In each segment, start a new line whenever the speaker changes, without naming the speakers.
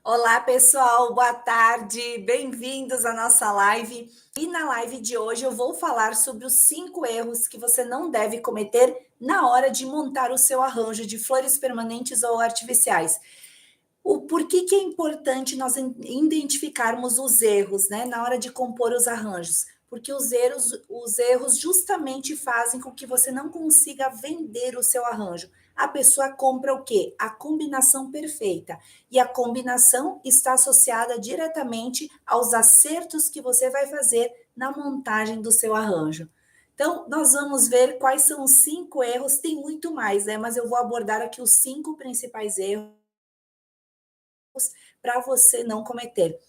Olá, pessoal, boa tarde, bem-vindos à nossa live. E na live de hoje eu vou falar sobre os 5 erros que você não deve cometer na hora de montar o seu arranjo de flores permanentes ou artificiais. O porquê que é importante nós identificarmos os erros, né, na hora de compor os arranjos? Porque os erros justamente fazem com que você não consiga vender o seu arranjo. A pessoa compra o quê? A combinação perfeita. E a combinação está associada diretamente aos acertos que você vai fazer na montagem do seu arranjo. Então, nós vamos ver quais são os 5 erros, tem muito mais, né? Mas eu vou abordar aqui os 5 principais erros para você não cometer.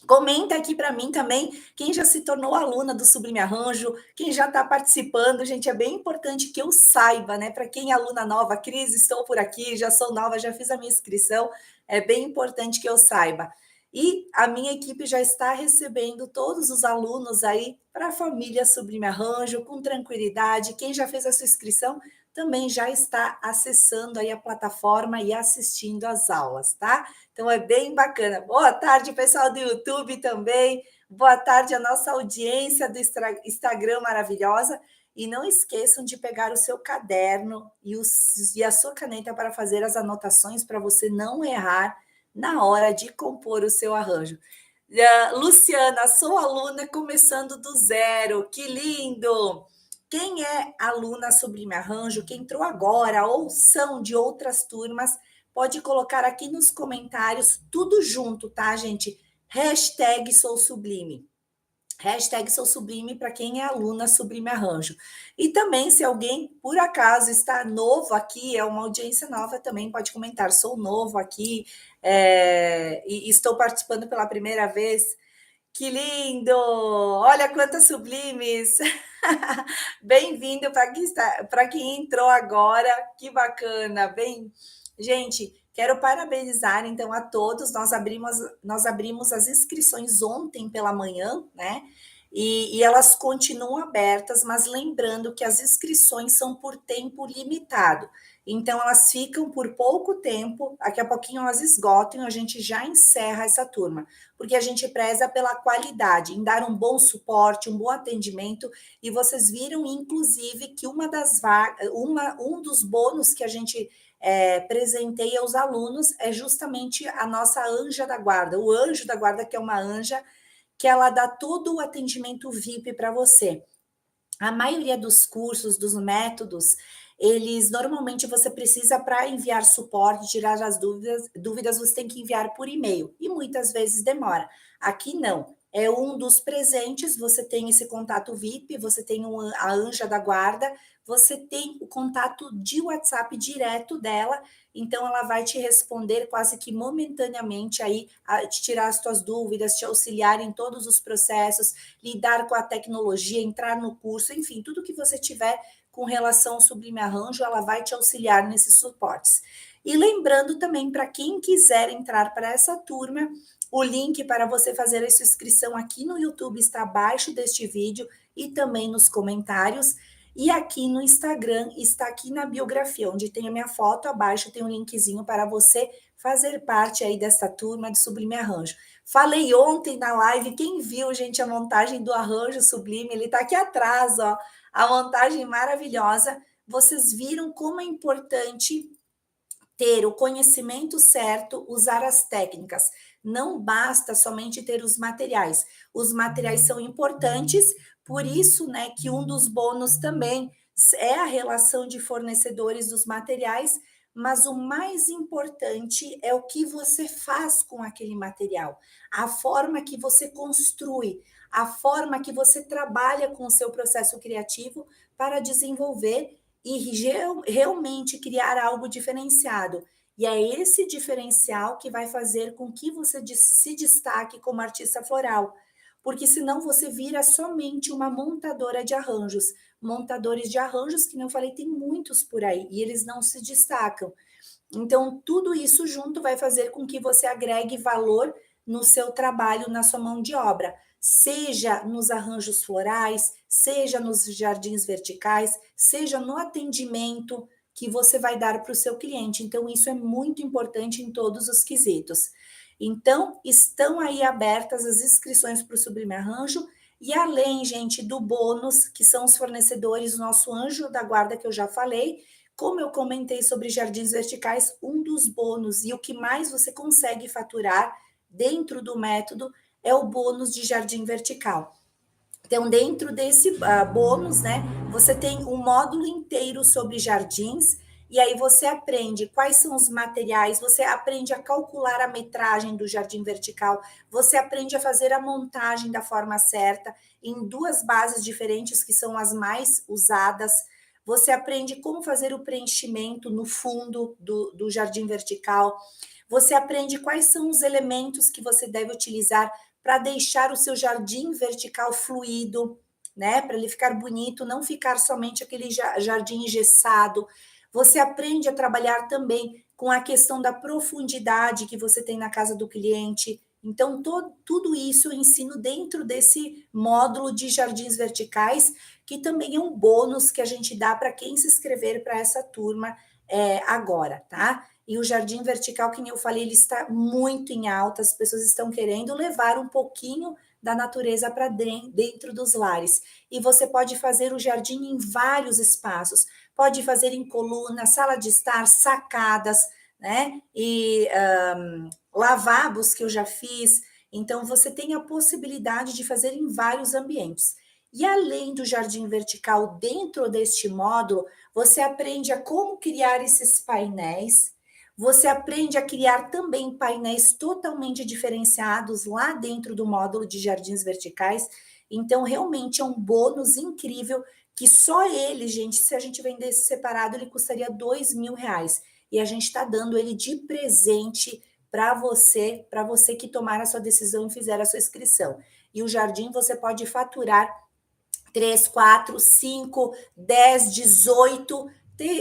Comenta aqui para mim também quem já se tornou aluna do Sublime Arranjo, quem já está participando, gente, é bem importante que eu saiba, né? Para quem é aluna nova, Cris, estou por aqui, já sou nova, já fiz a minha inscrição, é bem importante que eu saiba. E a minha equipe já está recebendo todos os alunos aí para a família Sublime Arranjo, com tranquilidade. Quem já fez a sua inscrição também já está acessando aí a plataforma e assistindo às aulas, tá? Então é bem bacana. Boa tarde, pessoal do YouTube também. Boa tarde à nossa audiência do Instagram maravilhosa. E não esqueçam de pegar o seu caderno e a sua caneta para fazer as anotações para você não errar na hora de compor o seu arranjo. Luciana, sou aluna começando do zero. Que lindo! Quem é aluna Sublime Arranjo, que entrou agora ou são de outras turmas, pode colocar aqui nos comentários, tudo junto, tá, gente? Hashtag Sou Sublime. Hashtag Sou Sublime para quem é aluna Sublime Arranjo. E também, se alguém, por acaso, está novo aqui, é uma audiência nova, também pode comentar. Sou novo aqui e estou participando pela primeira vez. Que lindo! Olha quantas sublimes! Bem-vindo para quem entrou agora, que bacana! Bem, gente, quero parabenizar então a todos. Nós abrimos as inscrições ontem pela manhã, né? E elas continuam abertas, mas lembrando que as inscrições são por tempo limitado. Então, elas ficam por pouco tempo, daqui a pouquinho elas esgotam e a gente já encerra essa turma, porque a gente preza pela qualidade, em dar um bom suporte, um bom atendimento, e vocês viram, inclusive, que um dos bônus que a gente presenteia aos alunos é justamente a nossa anja da guarda, o anjo da guarda, que é uma anja que ela dá todo o atendimento VIP para você. A maioria dos cursos, dos métodos, eles normalmente você precisa para enviar suporte, tirar as dúvidas, você tem que enviar por e-mail e muitas vezes demora. Aqui não. É um dos presentes, você tem esse contato VIP, você tem a anja da guarda, você tem o contato de WhatsApp direto dela, então ela vai te responder quase que momentaneamente aí, te tirar as tuas dúvidas, te auxiliar em todos os processos, lidar com a tecnologia, entrar no curso, enfim, tudo que você tiver com relação ao Sublime Arranjo, ela vai te auxiliar nesses suportes. E lembrando também, para quem quiser entrar para essa turma, o link para você fazer a sua inscrição aqui no YouTube está abaixo deste vídeo e também nos comentários. E aqui no Instagram está aqui na biografia, onde tem a minha foto, abaixo tem um linkzinho para você fazer parte aí dessa turma de Sublime Arranjo. Falei ontem na live, quem viu, gente, a montagem do arranjo Sublime, ele está aqui atrás, ó, a montagem maravilhosa. Vocês viram como é importante ter o conhecimento certo, usar as técnicas. Não basta somente ter os materiais. Os materiais são importantes, por isso, né, que um dos bônus também é a relação de fornecedores dos materiais, mas o mais importante é o que você faz com aquele material, a forma que você construi, a forma que você trabalha com o seu processo criativo para desenvolver e realmente criar algo diferenciado. E é esse diferencial que vai fazer com que você se destaque como artista floral, porque senão você vira somente uma montadora de arranjos. Montadores de arranjos, que não falei, tem muitos por aí, e eles não se destacam. Então, tudo isso junto vai fazer com que você agregue valor no seu trabalho, na sua mão de obra, seja nos arranjos florais, seja nos jardins verticais, seja no atendimento que você vai dar para o seu cliente. Então, isso é muito importante em todos os quesitos. Então, estão aí abertas as inscrições para o Sublime Arranjo, e além, gente, do bônus, que são os fornecedores, o nosso anjo da guarda que eu já falei, como eu comentei sobre jardins verticais, um dos bônus e o que mais você consegue faturar dentro do método é o bônus de jardim vertical. Então, dentro desse bônus, né, você tem um módulo inteiro sobre jardins, e aí você aprende quais são os materiais, você aprende a calcular a metragem do jardim vertical, você aprende a fazer a montagem da forma certa, em duas bases diferentes, que são as mais usadas. Você aprende como fazer o preenchimento no fundo do jardim vertical. Você aprende quais são os elementos que você deve utilizar para deixar o seu jardim vertical fluido, né? Para ele ficar bonito, não ficar somente aquele jardim engessado. Você aprende a trabalhar também com a questão da profundidade que você tem na casa do cliente. Então, tudo isso eu ensino dentro desse módulo de jardins verticais, que também é um bônus que a gente dá para quem se inscrever para essa turma agora, tá? E o jardim vertical, que eu falei, ele está muito em alta, as pessoas estão querendo levar um pouquinho da natureza para dentro dos lares. E você pode fazer o jardim em vários espaços, pode fazer em coluna, sala de estar, sacadas, né? E lavabos que eu já fiz. Então, você tem a possibilidade de fazer em vários ambientes. E além do jardim vertical, dentro deste módulo, você aprende a como criar esses painéis. Você aprende a criar também painéis totalmente diferenciados lá dentro do módulo de jardins verticais. Então, realmente é um bônus incrível que só ele, gente, se a gente vendesse separado, ele custaria R$ 2.000. E a gente está dando ele de presente para você que tomar a sua decisão e fizer a sua inscrição. E o jardim você pode faturar 3, 4, 5, 10, 18.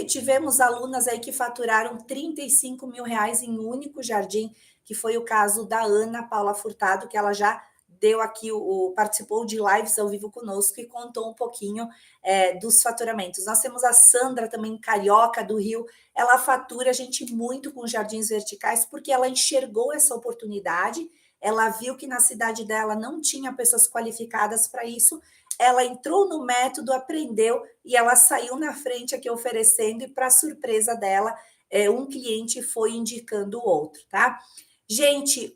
Tivemos alunas aí que faturaram R$ 35.000 em um único jardim, que foi o caso da Ana Paula Furtado, que ela já deu aqui, participou de lives ao vivo conosco e contou um pouquinho dos faturamentos. Nós temos a Sandra também, carioca do Rio, ela fatura, gente, muito com jardins verticais, porque ela enxergou essa oportunidade, ela viu que na cidade dela não tinha pessoas qualificadas para isso, ela entrou no método, aprendeu e ela saiu na frente aqui oferecendo, e para surpresa dela, um cliente foi indicando o outro, tá? Gente,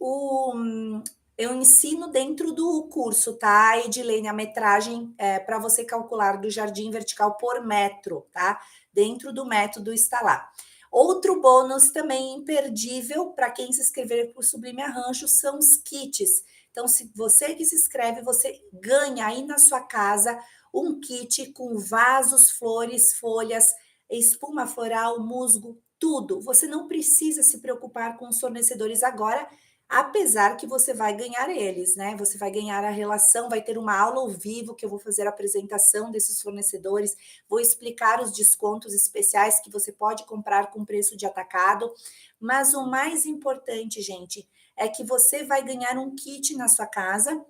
eu ensino dentro do curso, tá, Edilene, a metragem para você calcular do jardim vertical por metro, tá? Dentro do método está lá. Outro bônus também imperdível para quem se inscrever para o Sublime Arranjo são os kits. Então, se você que se inscreve, você ganha aí na sua casa um kit com vasos, flores, folhas, espuma floral, musgo, tudo. Você não precisa se preocupar com os fornecedores agora, apesar que você vai ganhar eles, né? Você vai ganhar a relação, vai ter uma aula ao vivo que eu vou fazer a apresentação desses fornecedores, vou explicar os descontos especiais que você pode comprar com preço de atacado. Mas o mais importante, gente, é que você vai ganhar um kit na sua casa,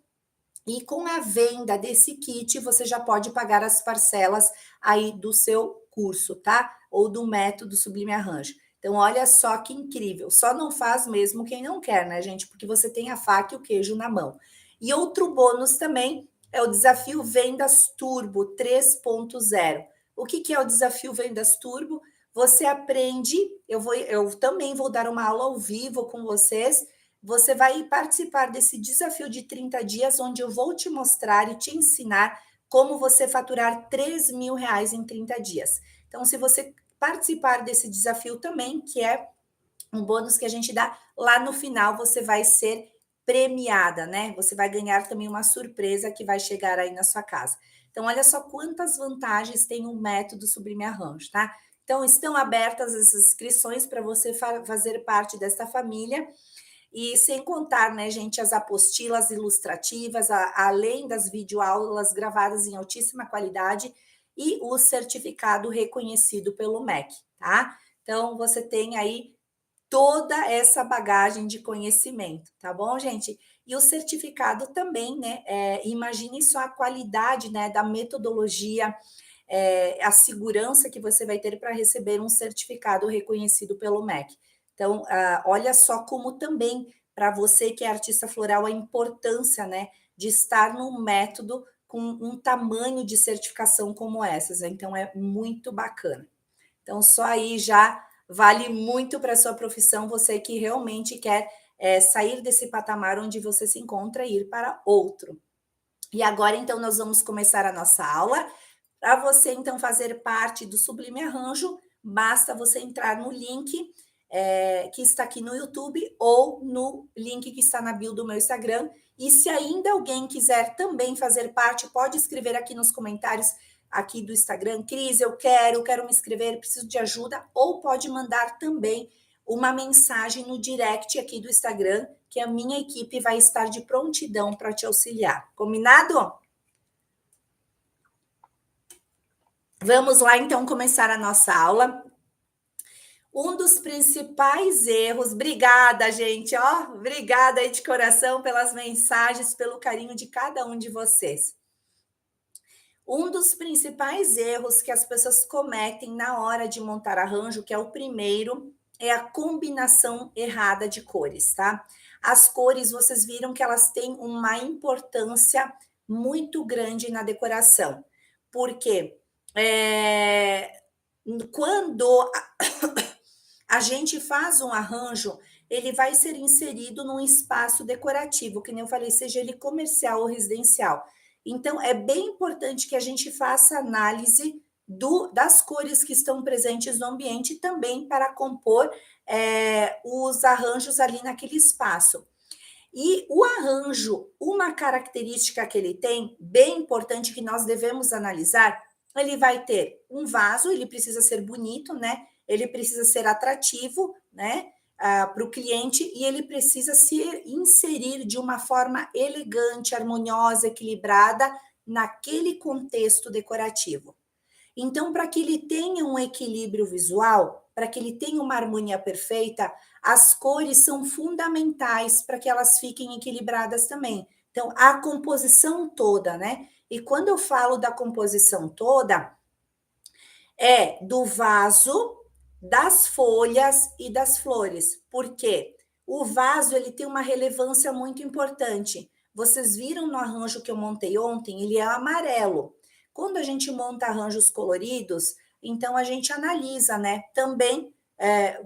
e com a venda desse kit, você já pode pagar as parcelas aí do seu curso, tá? Ou do método Sublime Arranjo. Então, olha só que incrível. Só não faz mesmo quem não quer, né, gente? Porque você tem a faca e o queijo na mão. E outro bônus também é o desafio Vendas Turbo 3.0. O que é o desafio Vendas Turbo? Você aprende, eu também vou dar uma aula ao vivo com vocês. Você vai participar desse desafio de 30 dias, onde eu vou te mostrar e te ensinar como você faturar R$ 3.000 em 30 dias. Então, se você participar desse desafio também, que é um bônus que a gente dá, lá no final você vai ser premiada, né? Você vai ganhar também uma surpresa que vai chegar aí na sua casa. Então, olha só quantas vantagens tem o método Sublime Arranjo, tá? Então, estão abertas as inscrições para você fazer parte dessa família. E sem contar, né, gente, as apostilas ilustrativas, além das videoaulas gravadas em altíssima qualidade e o certificado reconhecido pelo MEC, tá? Então, você tem aí toda essa bagagem de conhecimento, tá bom, gente? E o certificado também, né? Imagine só a qualidade, né, da metodologia, a segurança que você vai ter para receber um certificado reconhecido pelo MEC. Então, olha só como também, para você que é artista floral a importância, né, de estar num método com um tamanho de certificação como essas. Então é muito bacana. Então só aí já vale muito para a sua profissão, você que realmente quer sair desse patamar onde você se encontra e ir para outro. E agora, então, nós vamos começar a nossa aula. Para você, então, fazer parte do Sublime Arranjo, basta você entrar no link que está aqui no YouTube ou no link que está na bio do meu Instagram. E se ainda alguém quiser também fazer parte, pode escrever aqui nos comentários aqui do Instagram, Cris, eu quero me inscrever, preciso de ajuda, ou pode mandar também uma mensagem no direct aqui do Instagram, que a minha equipe vai estar de prontidão para te auxiliar. Combinado? Vamos lá, então, começar a nossa aula. Um dos principais erros, obrigada, gente, ó, obrigada aí de coração pelas mensagens, pelo carinho de cada um de vocês. Um dos principais erros que as pessoas cometem na hora de montar arranjo, que é o primeiro, é a combinação errada de cores, tá? As cores, vocês viram que elas têm uma importância muito grande na decoração. Por quê? Quando a gente faz um arranjo, ele vai ser inserido num espaço decorativo, que nem eu falei, seja ele comercial ou residencial. Então, é bem importante que a gente faça análise das cores que estão presentes no ambiente também para compor os arranjos ali naquele espaço. E o arranjo, uma característica que ele tem, bem importante que nós devemos analisar, ele vai ter um vaso, ele precisa ser bonito, né? Ele precisa ser atrativo, né? Para o cliente e ele precisa se inserir de uma forma elegante, harmoniosa, equilibrada naquele contexto decorativo. Então, para que ele tenha um equilíbrio visual, para que ele tenha uma harmonia perfeita, as cores são fundamentais para que elas fiquem equilibradas também. Então, a composição toda, né? E quando eu falo da composição toda, é do vaso, das folhas e das flores. Por quê? O vaso ele tem uma relevância muito importante. Vocês viram no arranjo que eu montei ontem, ele é amarelo. Quando a gente monta arranjos coloridos, então a gente analisa, né? Também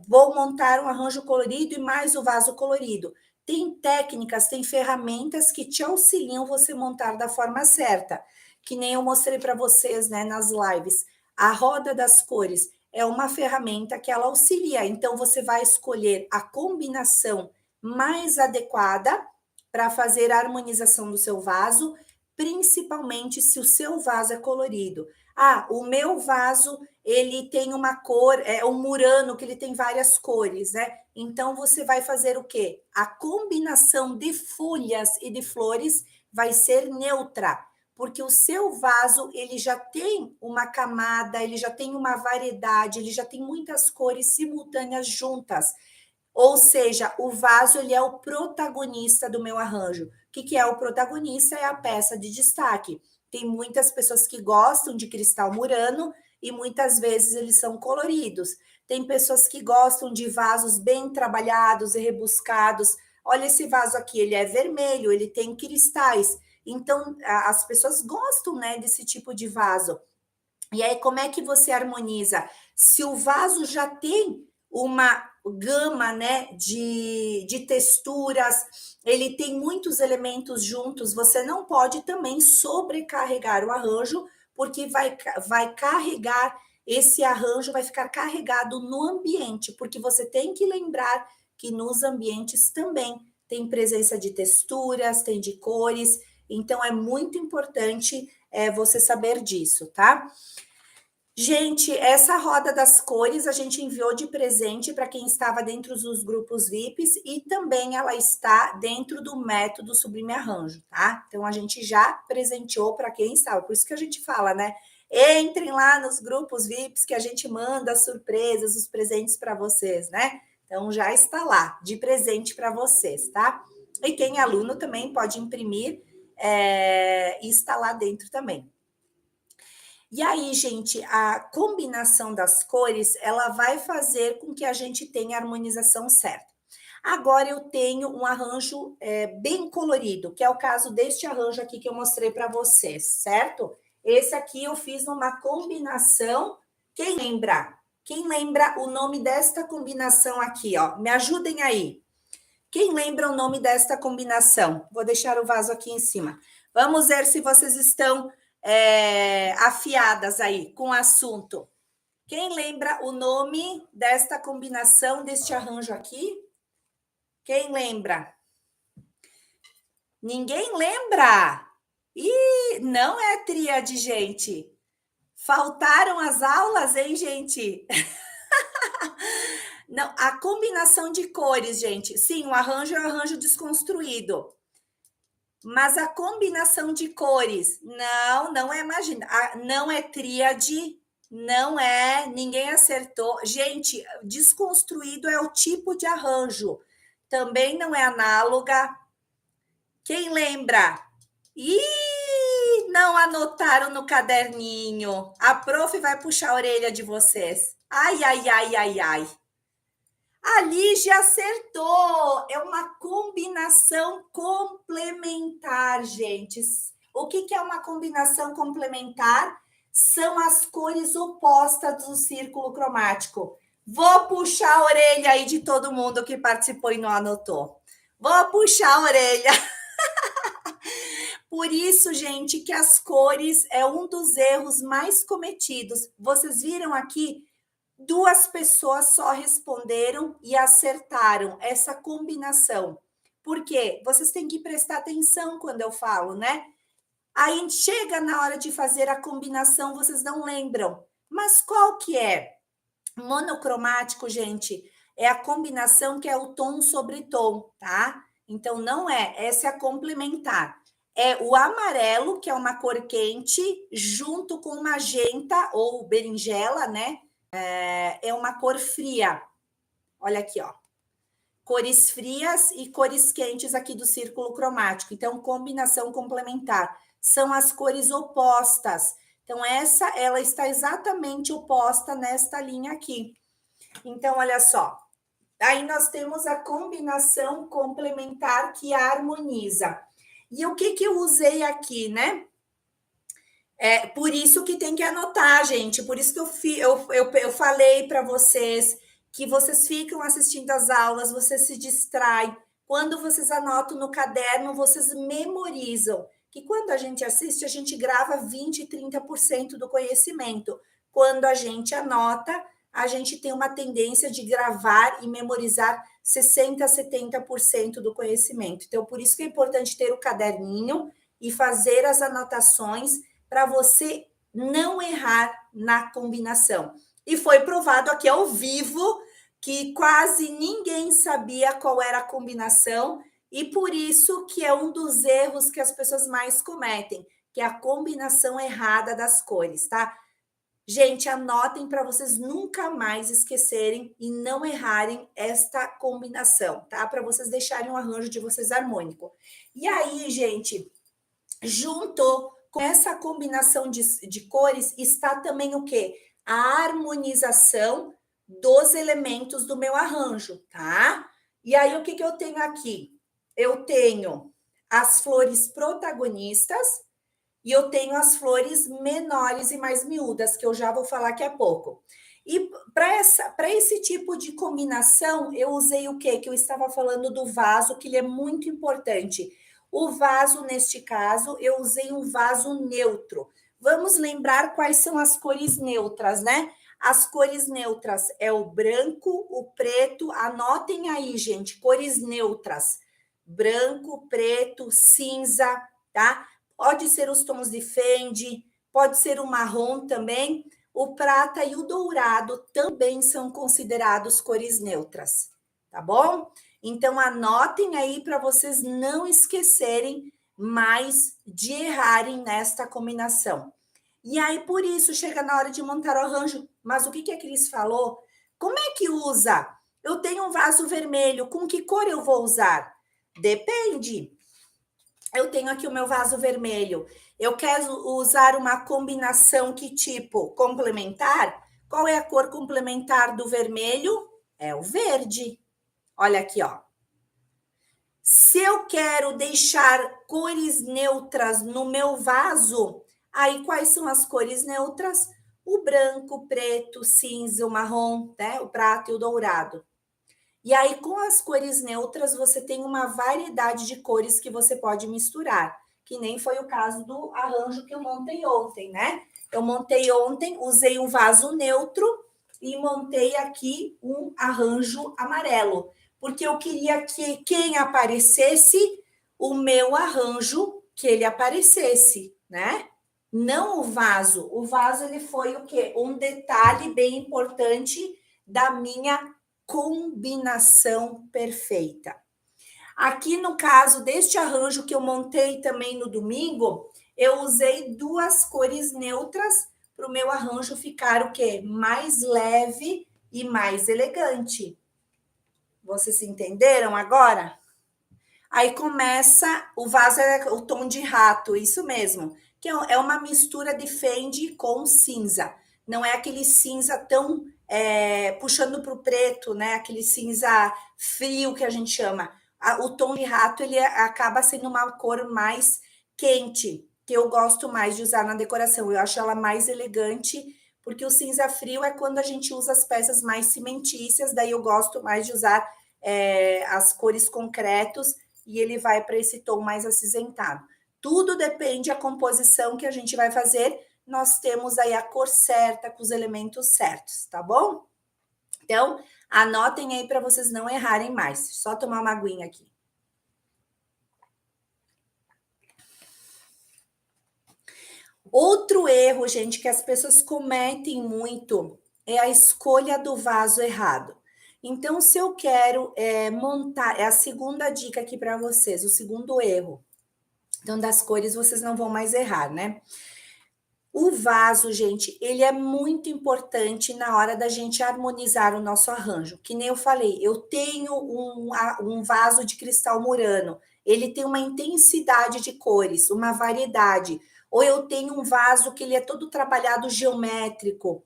vou montar um arranjo colorido e mais o vaso colorido. Tem técnicas, tem ferramentas que te auxiliam você montar da forma certa, que nem eu mostrei para vocês, né, nas lives. A roda das cores é uma ferramenta que ela auxilia. Então, você vai escolher a combinação mais adequada para fazer a harmonização do seu vaso, principalmente se o seu vaso é colorido. Ah, o meu vaso, ele tem uma cor, é um murano que ele tem várias cores, né? Então, você vai fazer o quê? A combinação de folhas e de flores vai ser neutra, porque o seu vaso ele já tem uma camada, ele já tem uma variedade, ele já tem muitas cores simultâneas juntas. Ou seja, o vaso ele é o protagonista do meu arranjo. O que é o protagonista? É a peça de destaque. Tem muitas pessoas que gostam de cristal murano e muitas vezes eles são coloridos. Tem pessoas que gostam de vasos bem trabalhados e rebuscados. Olha esse vaso aqui, ele é vermelho, ele tem cristais. Então, as pessoas gostam, né, desse tipo de vaso. E aí, como é que você harmoniza? Se o vaso já tem uma gama, né, de texturas, ele tem muitos elementos juntos, você não pode também sobrecarregar o arranjo, porque vai carregar esse arranjo, vai ficar carregado no ambiente, porque você tem que lembrar que nos ambientes também tem presença de texturas, tem de cores, então é muito importante você saber disso, tá? Gente, essa roda das cores a gente enviou de presente para quem estava dentro dos grupos VIPs e também ela está dentro do método Sublime Arranjo, tá? Então a gente já presenteou para quem estava, por isso que a gente fala, né? Entrem lá nos grupos VIPs que a gente manda as surpresas, os presentes para vocês, né? Então já está lá, de presente para vocês, tá? E quem é aluno também pode imprimir e está lá dentro também. E aí, gente, a combinação das cores, ela vai fazer com que a gente tenha a harmonização certa. Agora eu tenho um arranjo bem colorido, que é o caso deste arranjo aqui que eu mostrei para vocês, certo? Esse aqui eu fiz numa combinação. Quem lembra? Quem lembra o nome desta combinação aqui, ó? Me ajudem aí. Quem lembra o nome desta combinação? Vou deixar o vaso aqui em cima. Vamos ver se vocês estão afiadas aí com o assunto. Quem lembra o nome desta combinação, deste arranjo aqui? Quem lembra? Ninguém lembra? Ih, não é tríade, gente. Faltaram as aulas, hein, gente? Não, a combinação de cores, gente. Sim, o arranjo é um arranjo desconstruído. Mas a combinação de cores, não é, imagina, não é tríade, não é, ninguém acertou. Gente, desconstruído é o tipo de arranjo. Também não é análoga. Quem lembra? Ih, não anotaram no caderninho. A prof vai puxar a orelha de vocês. Ai, ai, ai, ai, ai. A Lígia acertou. É uma combinação complementar, gente. O que é uma combinação complementar? São as cores opostas do círculo cromático. Vou puxar a orelha aí de todo mundo que participou e não anotou. Vou puxar a orelha. Por isso, gente, que as cores é um dos erros mais cometidos. Vocês viram aqui? 2 pessoas só responderam e acertaram essa combinação. Por quê? Vocês têm que prestar atenção quando eu falo, né? Aí chega na hora de fazer a combinação, vocês não lembram. Mas qual que é? Monocromático, gente, é a combinação que é o tom sobre tom, tá? Então, não é. Essa é a complementar. É o amarelo, que é uma cor quente, junto com magenta ou berinjela, né? É uma cor fria. Olha aqui, ó. Cores frias e cores quentes aqui do círculo cromático. Então, combinação complementar. São as cores opostas. Então, ela está exatamente oposta nesta linha aqui. Então, olha só. Aí nós temos a combinação complementar que harmoniza. E o que eu usei aqui, né? Por isso que tem que anotar, gente. Por isso que eu falei para vocês que vocês ficam assistindo as aulas, vocês se distraem. Quando vocês anotam no caderno, vocês memorizam. Que quando a gente assiste, a gente grava 20, 30% do conhecimento. Quando a gente anota, a gente tem uma tendência de gravar e memorizar 60, 70% do conhecimento. Então, por isso que é importante ter o caderninho e fazer as anotações para você não errar na combinação. E foi provado aqui ao vivo que quase ninguém sabia qual era a combinação, e por isso que é um dos erros que as pessoas mais cometem, que é a combinação errada das cores, tá? Gente, anotem para vocês nunca mais esquecerem e não errarem esta combinação, tá? Para vocês deixarem o arranjo de vocês harmônico. E aí, gente, junto com essa combinação de cores está também o quê? A harmonização dos elementos do meu arranjo, tá? E aí, o que eu tenho aqui? Eu tenho as flores protagonistas e eu tenho as flores menores e mais miúdas, que eu já vou falar daqui a pouco. E para esse tipo de combinação, eu usei o quê? Que eu estava falando do vaso, que ele é muito importante. O vaso, neste caso, eu usei um vaso neutro. Vamos lembrar quais são as cores neutras, né? As cores neutras é o branco, o preto. Anotem aí, gente, cores neutras. Branco, preto, cinza, tá? Pode ser os tons de Fendi, pode ser o marrom também. O prata e o dourado também são considerados cores neutras, tá bom? Então, anotem aí para vocês não esquecerem mais de errarem nesta combinação. E aí, por isso, chega na hora de montar o arranjo. Mas o que a Cris falou? Como é que usa? Eu tenho um vaso vermelho, com que cor eu vou usar? Depende. Eu tenho aqui o meu vaso vermelho. Eu quero usar uma combinação que tipo complementar? Qual é a cor complementar do vermelho? É o verde. Olha aqui, ó. Se eu quero deixar cores neutras no meu vaso, aí quais são as cores neutras? O branco, o preto, o cinza, o marrom, né? O prata e o dourado. E aí, com as cores neutras, você tem uma variedade de cores que você pode misturar, que nem foi o caso do arranjo que eu montei ontem, né? Eu montei ontem, usei um vaso neutro e montei aqui um arranjo amarelo, porque eu queria que quem aparecesse, o meu arranjo, que ele aparecesse, né? Não o vaso. O vaso ele foi o quê? Um detalhe bem importante da minha combinação perfeita. Aqui no caso deste arranjo que eu montei também no domingo, eu usei duas cores neutras para o meu arranjo ficar o quê? Mais leve e mais elegante. Vocês entenderam agora? Aí começa, o vaso é o tom de rato, isso mesmo, que é uma mistura de Fendi com cinza. Não é aquele cinza tão puxando para o preto, né? Aquele cinza frio que a gente chama. O tom de rato ele acaba sendo uma cor mais quente, que eu gosto mais de usar na decoração. Eu acho ela mais elegante, porque o cinza frio é quando a gente usa as peças mais cimentícias, daí eu gosto mais de usar as cores concretos e ele vai para esse tom mais acinzentado. Tudo depende da composição que a gente vai fazer. Nós temos aí a cor certa com os elementos certos, tá bom? Então, anotem aí para vocês não errarem mais. Só tomar uma aguinha aqui. Outro erro, gente, que as pessoas cometem muito é a escolha do vaso errado. Então, se eu quero montar, é a segunda dica aqui para vocês, o segundo erro. Então, das cores vocês não vão mais errar, né? O vaso, gente, ele é muito importante na hora da gente harmonizar o nosso arranjo. Que nem eu falei, eu tenho um vaso de cristal murano. Ele tem uma intensidade de cores, uma variedade. Ou eu tenho um vaso que ele é todo trabalhado geométrico,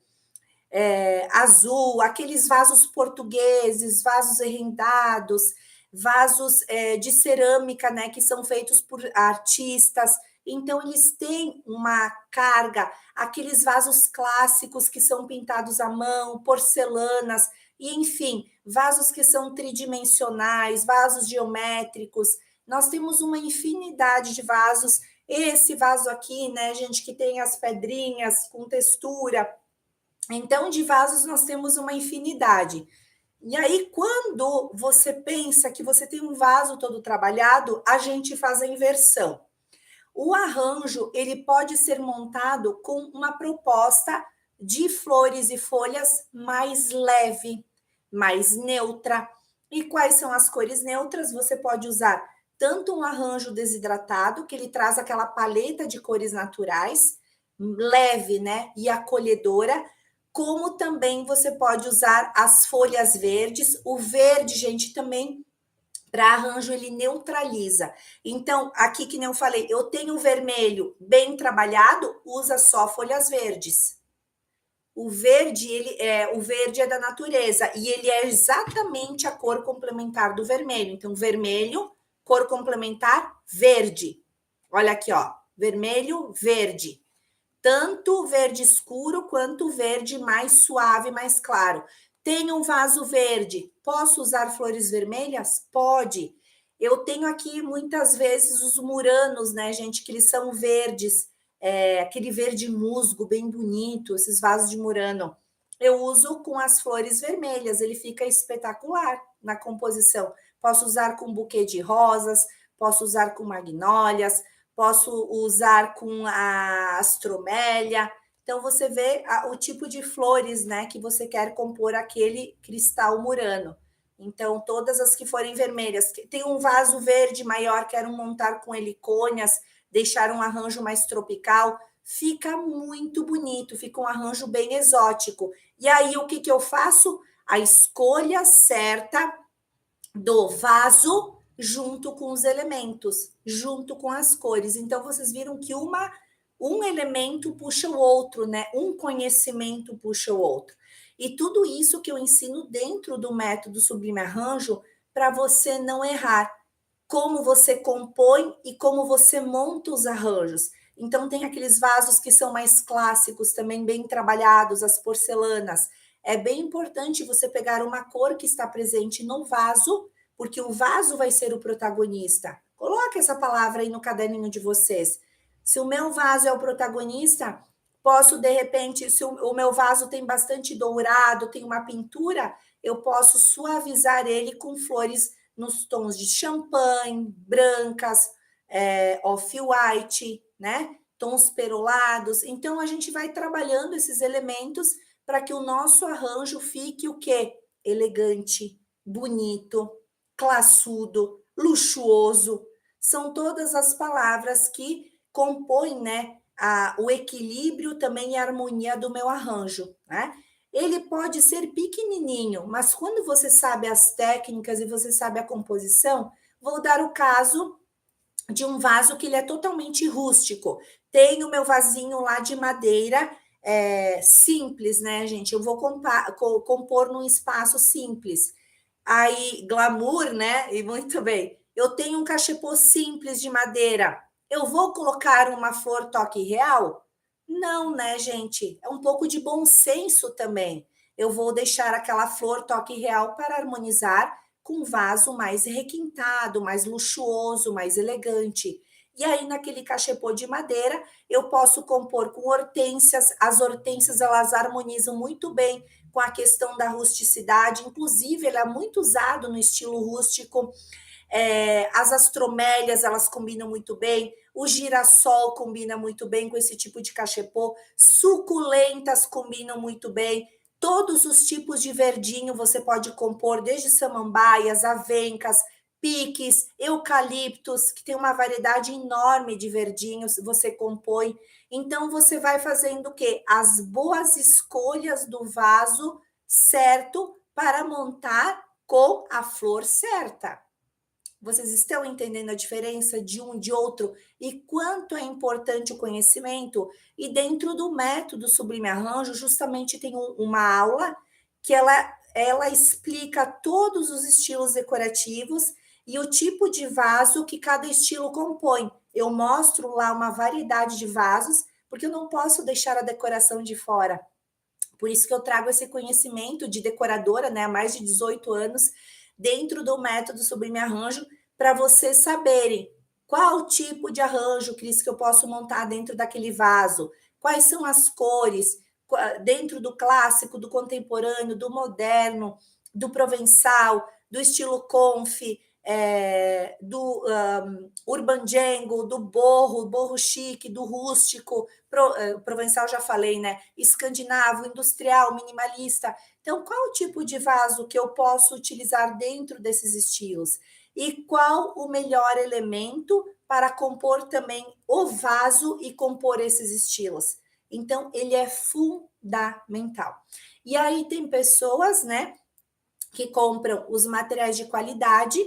azul, aqueles vasos portugueses, vasos rendados, vasos de cerâmica, né, que são feitos por artistas. Então, eles têm uma carga, aqueles vasos clássicos que são pintados à mão, porcelanas, e enfim, vasos que são tridimensionais, vasos geométricos. Nós temos uma infinidade de vasos. Esse vaso aqui, né, gente, que tem as pedrinhas com textura. Então, de vasos nós temos uma infinidade. E aí, quando você pensa que você tem um vaso todo trabalhado, a gente faz a inversão. O arranjo, ele pode ser montado com uma proposta de flores e folhas mais leve, mais neutra. E quais são as cores neutras? Você pode usar tanto um arranjo desidratado, que ele traz aquela paleta de cores naturais, leve, né, e acolhedora, como também você pode usar as folhas verdes. O verde, gente, também para arranjo ele neutraliza. Então, aqui que nem eu falei, eu tenho o vermelho bem trabalhado, usa só folhas verdes. O verde é da natureza e ele é exatamente a cor complementar do vermelho. Então, vermelho, cor complementar, verde. Olha aqui, ó, vermelho, verde. Tanto verde escuro quanto verde mais suave, mais claro. Tem um vaso verde, posso usar flores vermelhas? Pode. Eu tenho aqui muitas vezes os muranos, né, gente, que eles são verdes, aquele verde musgo bem bonito, esses vasos de murano. Eu uso com as flores vermelhas, ele fica espetacular na composição. Posso usar com buquê de rosas, posso usar com magnólias, posso usar com a astromélia. Então, você vê o tipo de flores, né, que você quer compor aquele cristal murano. Então, todas as que forem vermelhas. Tem um vaso verde maior, quero montar com helicônias, deixar um arranjo mais tropical. Fica muito bonito, fica um arranjo bem exótico. E aí, o que eu faço? A escolha certa do vaso junto com os elementos, junto com as cores. Então, vocês viram que um elemento puxa o outro, né? Um conhecimento puxa o outro. E tudo isso que eu ensino dentro do método Sublime Arranjo para você não errar. como você compõe e como você monta os arranjos. Então, tem aqueles vasos que são mais clássicos, também bem trabalhados, as porcelanas. É bem importante você pegar uma cor que está presente no vaso, porque o vaso vai ser o protagonista. Coloque essa palavra aí no caderninho de vocês. Se o meu vaso é o protagonista, posso, de repente, se o meu vaso tem bastante dourado, tem uma pintura, eu posso suavizar ele com flores nos tons de champanhe, brancas, off-white, né? Tons perolados. Então, a gente vai trabalhando esses elementos para que o nosso arranjo fique o quê? Elegante, bonito, classudo, luxuoso. São todas as palavras que compõem, né, o equilíbrio também e a harmonia do meu arranjo, né? Ele pode ser pequenininho, mas quando você sabe as técnicas e você sabe a composição, vou dar o caso de um vaso que ele é totalmente rústico. Tem o meu vasinho lá de madeira, simples, né, gente? Eu vou compor num espaço simples. Aí, glamour, né? E muito bem. Eu tenho um cachepô simples de madeira. Eu vou colocar uma flor toque real? Não, né, gente? É um pouco de bom senso também. Eu vou deixar aquela flor toque real para harmonizar com um vaso mais requintado, mais luxuoso, mais elegante. E aí, naquele cachepô de madeira, eu posso compor com hortênsias. As hortênsias, elas harmonizam muito bem com a questão da rusticidade. Inclusive, ele é muito usado no estilo rústico. As astromélias, elas combinam muito bem, o girassol combina muito bem com esse tipo de cachepô, suculentas combinam muito bem, todos os tipos de verdinho você pode compor, desde samambaias, avencas, piques, eucaliptos, que tem uma variedade enorme de verdinhos, você compõe. Então, você vai fazendo o quê? As boas escolhas do vaso certo para montar com a flor certa. Vocês estão entendendo a diferença de um de outro e quanto é importante o conhecimento? E dentro do método Sublime Arranjo, justamente tem uma aula que ela explica todos os estilos decorativos e o tipo de vaso que cada estilo compõe. Eu mostro lá uma variedade de vasos, porque eu não posso deixar a decoração de fora. Por isso que eu trago esse conhecimento de decoradora, né, há mais de 18 anos, dentro do método Sublime Arranjo, para vocês saberem qual tipo de arranjo, Cris, que eu posso montar dentro daquele vaso, quais são as cores, dentro do clássico, do contemporâneo, do moderno, do provençal, do estilo conf, do urban jangle, do borro chique, do rústico, provençal já falei, né? Escandinavo, industrial, minimalista. Então, qual o tipo de vaso que eu posso utilizar dentro desses estilos? E qual o melhor elemento para compor também o vaso e compor esses estilos? Então, ele é fundamental. E aí tem pessoas, né, que compram os materiais de qualidade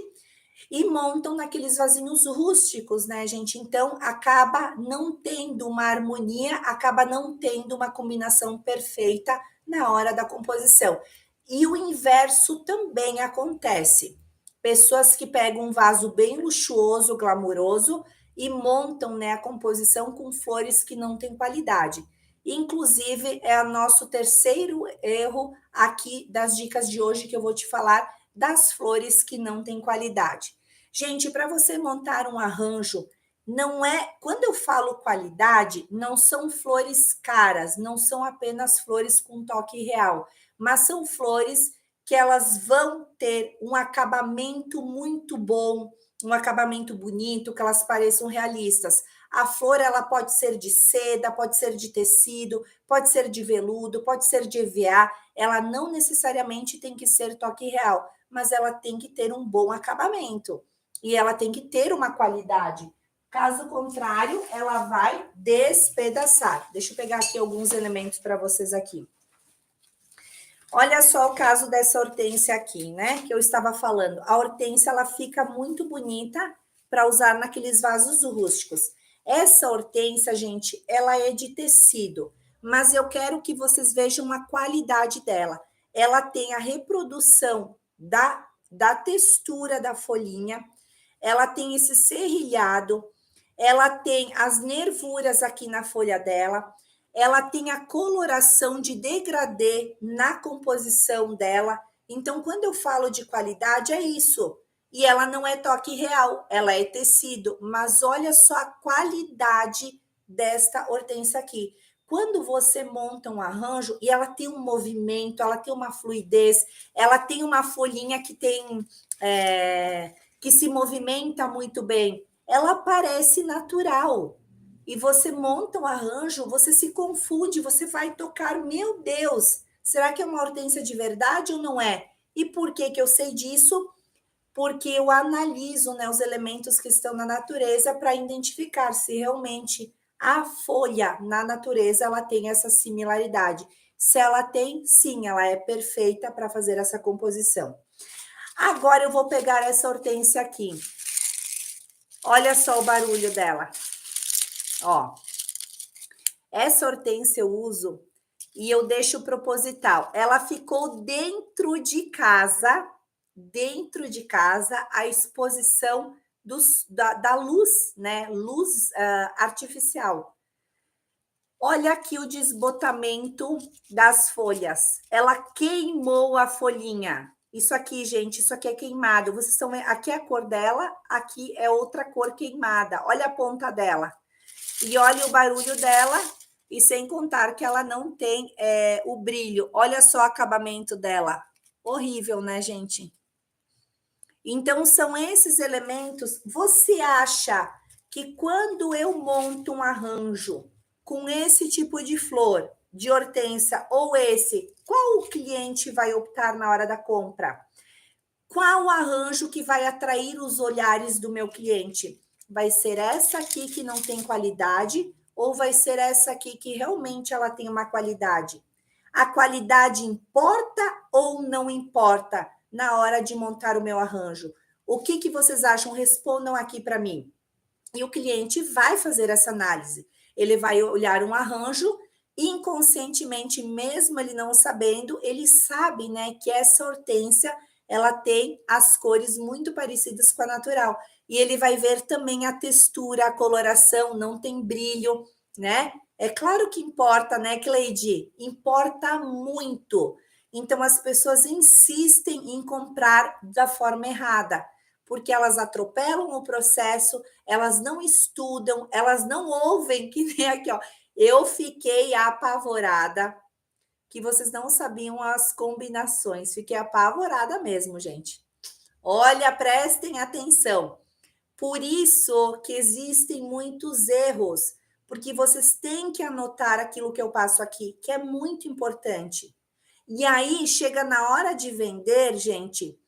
e montam naqueles vasinhos rústicos, né, gente? Então, acaba não tendo uma harmonia, acaba não tendo uma combinação perfeita na hora da composição. E o inverso também acontece. Pessoas que pegam um vaso bem luxuoso, glamouroso, e montam, né, a composição com flores que não têm qualidade. Inclusive, é o nosso terceiro erro aqui das dicas de hoje que eu vou te falar das flores que não têm qualidade. Gente, para você montar um arranjo, não é. Quando eu falo qualidade, não são flores caras, não são apenas flores com toque real, mas são flores que elas vão ter um acabamento muito bom, um acabamento bonito, que elas pareçam realistas. A flor, ela pode ser de seda, pode ser de tecido, pode ser de veludo, pode ser de EVA, ela não necessariamente tem que ser toque real, mas ela tem que ter um bom acabamento e ela tem que ter uma qualidade. Caso contrário, ela vai despedaçar. Deixa eu pegar aqui alguns elementos para vocês aqui. Olha só o caso dessa hortênsia aqui, né? Que eu estava falando. A hortênsia, ela fica muito bonita para usar naqueles vasos rústicos. Essa hortênsia, gente, ela é de tecido, mas eu quero que vocês vejam a qualidade dela. Ela tem a reprodução da textura da folhinha, ela tem esse serrilhado, ela tem as nervuras aqui na folha dela, ela tem a coloração de degradê na composição dela. Então, quando eu falo de qualidade, é isso. E ela não é toque real, ela é tecido. Mas olha só a qualidade desta hortênsia aqui. Quando você monta um arranjo e ela tem um movimento, ela tem uma fluidez, ela tem uma folhinha que tem que se movimenta muito bem, ela parece natural. E você monta um arranjo, você se confunde, você vai tocar, meu Deus, será que é uma hortênsia de verdade ou não é? E por que eu sei disso? Porque eu analiso, né, os elementos que estão na natureza para identificar se realmente a folha na natureza ela tem essa similaridade. Se ela tem, sim, ela é perfeita para fazer essa composição. Agora eu vou pegar essa hortênsia aqui. Olha só o barulho dela. Ó. Essa hortênsia eu uso e eu deixo proposital. Ela ficou dentro de casa, a exposição da luz, né? Luz artificial. Olha aqui o desbotamento das folhas. Ela queimou a folhinha. Isso aqui, gente, isso aqui é queimado. Vocês estão vendo? Aqui é a cor dela, aqui é outra cor queimada. Olha a ponta dela. E olha o barulho dela. E sem contar que ela não tem o brilho. Olha só o acabamento dela. Horrível, né, gente? Então, são esses elementos. Você acha que quando eu monto um arranjo com esse tipo de flor, de hortênsia, ou esse, qual o cliente vai optar na hora da compra? Qual arranjo que vai atrair os olhares do meu cliente? Vai ser essa aqui que não tem qualidade ou vai ser essa aqui que realmente ela tem uma qualidade? A qualidade importa ou não importa na hora de montar o meu arranjo? O que vocês acham? Respondam aqui para mim. E o cliente vai fazer essa análise. Ele vai olhar um arranjo inconscientemente, mesmo ele não sabendo, ele sabe, né, que essa hortênsia ela tem as cores muito parecidas com a natural. E ele vai ver também a textura, a coloração, não tem brilho, né? É claro que importa, né, Cleide? Importa muito. Então, as pessoas insistem em comprar da forma errada, porque elas atropelam o processo, elas não estudam, elas não ouvem, que nem aqui, ó. Eu fiquei apavorada que vocês não sabiam as combinações. Fiquei apavorada mesmo, gente. Olha, prestem atenção. Por isso que existem muitos erros, porque vocês têm que anotar aquilo que eu passo aqui, que é muito importante. E aí, chega na hora de vender, gente,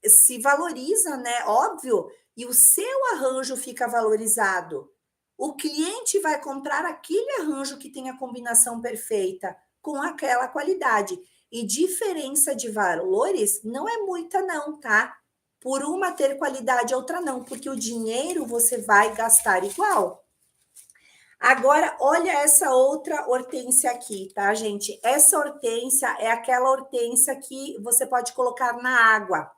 se valoriza, né? Óbvio, e o seu arranjo fica valorizado. O cliente vai comprar aquele arranjo que tem a combinação perfeita com aquela qualidade. E diferença de valores não é muita, não, tá? Por uma ter qualidade, outra não, porque o dinheiro você vai gastar igual. Agora, olha essa outra hortênsia aqui, tá, gente? Essa hortênsia é aquela hortênsia que você pode colocar na água.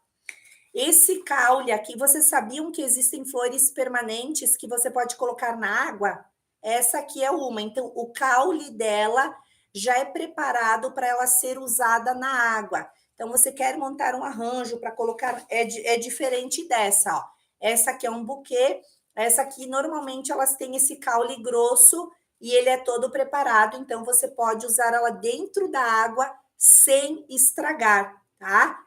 Esse caule aqui, vocês sabiam que existem flores permanentes que você pode colocar na água? Essa aqui é uma. Então, o caule dela já é preparado para ela ser usada na água. Então, você quer montar um arranjo para colocar... É diferente dessa, ó. Essa aqui é um buquê. Essa aqui, normalmente, elas têm esse caule grosso e ele é todo preparado. Então, você pode usar ela dentro da água sem estragar, tá?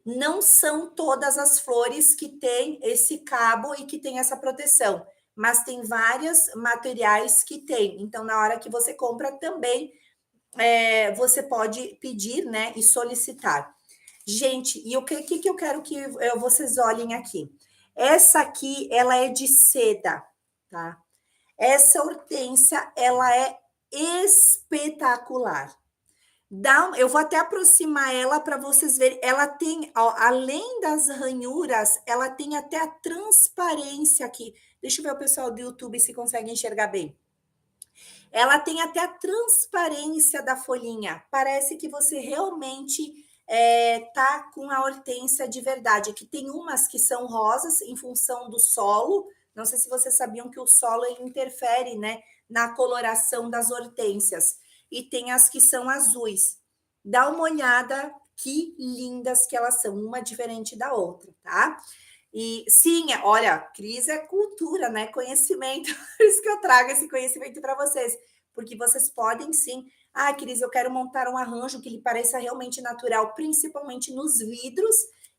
Não são todas as flores que têm esse cabo e que tem essa proteção, mas tem vários materiais que tem. Então, na hora que você compra também, você pode pedir, né, e solicitar. Gente, e o que eu quero que vocês olhem aqui? Essa aqui, ela é de seda, tá? Essa hortênsia, ela é espetacular. Eu vou até aproximar ela para vocês verem. Ela tem, ó, além das ranhuras, ela tem até a transparência aqui. Deixa eu ver o pessoal do YouTube se consegue enxergar bem. Ela tem até a transparência da folhinha. Parece que você realmente tá com a hortênsia de verdade. Aqui tem umas que são rosas em função do solo. Não sei se vocês sabiam que o solo ele interfere, né, na coloração das hortênsias. E tem as que são azuis. Dá uma olhada que lindas que elas são, uma diferente da outra, tá? E sim, olha, Cris é cultura, né? Conhecimento. Por isso que eu trago esse conhecimento para vocês, porque vocês podem sim. Ah, Cris, eu quero montar um arranjo que lhe pareça realmente natural, principalmente nos vidros.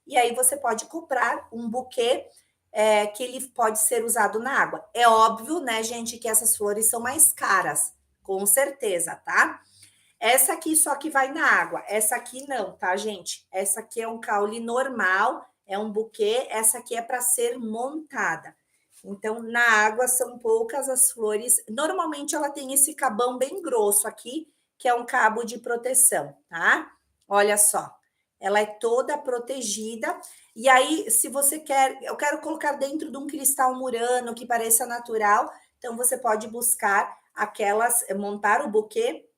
E aí você pode comprar um buquê que ele pode ser usado na água. É óbvio, né, gente, que essas flores são mais caras, com certeza, tá? Essa aqui só que vai na água. Essa aqui não, tá, gente? Essa aqui é um caule normal, é um buquê. Essa aqui é para ser montada. Então, na água são poucas as flores. Normalmente ela tem esse cabão bem grosso aqui, que é um cabo de proteção, tá? Olha só. Ela é toda protegida. E aí, se você quer, eu quero colocar dentro de um cristal murano que pareça natural, então você pode buscar aquelas, montar o buquê